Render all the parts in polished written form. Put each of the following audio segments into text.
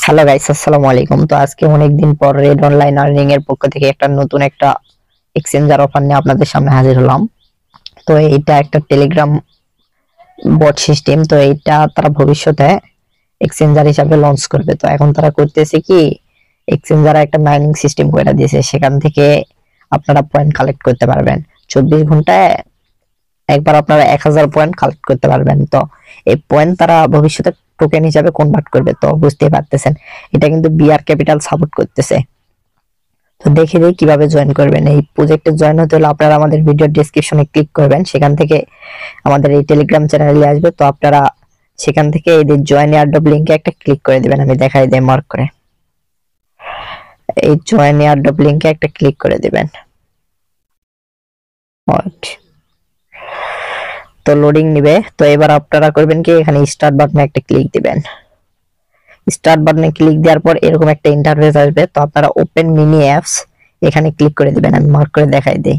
Hello guys, আসসালামু আলাইকুম। তো আজকে অনেকদিন পর রেড অনলাইন আর্নিং এর পক্ষ থেকে একটা নতুন এক্সচেঞ্জার অফার নিয়ে আপনাদের সামনে হাজির হলাম। তো এটা একটা টেলিগ্রাম বট সিস্টেম। তো এটা তারা ভবিষ্যতে এক্সচেঞ্জার হিসাবে লঞ্চ করবে। তো এখন তারা করতেছে কি, এক্সচেঞ্জার একটা মাইনিং সিস্টেম করে দিয়েছে, সেখান থেকে আপনারা পয়েন্ট কালেক্ট করতে পারবেন। 24 ঘন্টায় একবার আপনারা 1000 পয়েন্ট কালেক্ট করতে পারবেন। তো এই পয়েন্ট তারা ভবিষ্যতে টোকেন হিসাবে কনভার্ট করবে। তো বুঝতেই পারতেছেন, এটা কিন্তু বিআর ক্যাপিটাল সাপোর্ট করতেছে। তো দেখে দিই কিভাবে জয়েন করবেন। এই প্রজেক্টে জয়েন হতে হলে আপনারা আমাদের ভিডিও ডেসক্রিপশনে ক্লিক করবেন, সেখান থেকে আমাদের এই টেলিগ্রাম চ্যানেলে আসবে। তো আপনারা সেখান থেকে এই যে জয়েন এয়ারড্রপ লিংকে একটা ক্লিক করে দিবেন। আমি দেখাই দিই মার্ক করে, এই জয়েন এয়ারড্রপ লিংকে একটা ক্লিক করে দিবেন। তো লোডিং নিবে। তো এবার আপনারা করবেন কি, এখানে স্টার্ট বাটনে একটা ক্লিক দিবেন। স্টার্ট বাটনে ক্লিক দেওয়ার পর এরকম একটা ইন্টারফেস আসবে। তো আপনারা ওপেন মিনি অ্যাপস এখানে ক্লিক করে দিবেন। আমি মার্ক করে দেখাই দিই।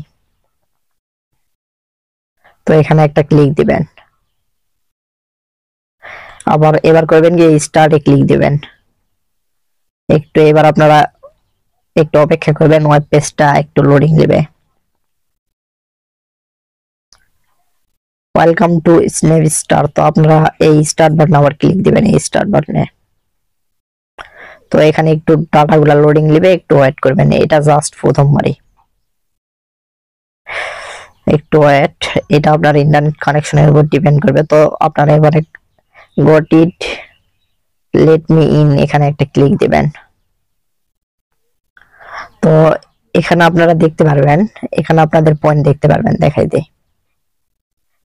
তো এখানে একটা ক্লিক দিবেন। আবার এবার করবেন কি, স্টার্টে ক্লিক দিবেন। এবার আপনারা একটু অপেক্ষা করবেন, ওয়েব পেজটা একটু লোডিং নেবে। Welcome to Snap Star. তো আপনারা এই স্টার্ট বাটনে আবার ক্লিক দিবেন, এই স্টার্ট বাটনে। তো এখানে একটু ডাটাগুলো লোডিং নেবে, একটু ওয়েট করবেন। এটা জাস্ট প্রথমবারই, একটু ওয়েট। এটা আপনার ইন্টারনেট কানেকশনের উপর ডিপেন্ড করবে। তো আপনারা এবারে got it let me in এখানে একটা ক্লিক দিবেন। তো এখানে আপনারা দেখতে পারবেন, এখানে আপনাদের পয়েন্ট দেখতে পারবেন, দেখাই দিই।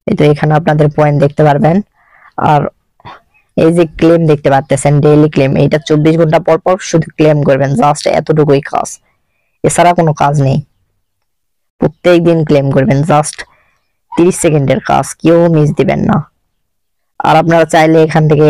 এই তো এখানে আপনাদের পয়েন্ট দেখতে পারবেন। আর এই যে ক্লেম দেখতে পাচ্ছেন, ডেইলি ক্লেম, এটা 24 ঘন্টা পর পর শুধু ক্লেম করবেন। জাস্ট এতটুকুই কাজ, এছাড়া কোনো কাজ নেই। প্রত্যেক দিন ক্লেম করবেন, জাস্ট 30 সেকেন্ডের কাজ, কেউ মিস দিবেন না। আর আপনারা চাইলে এখান থেকে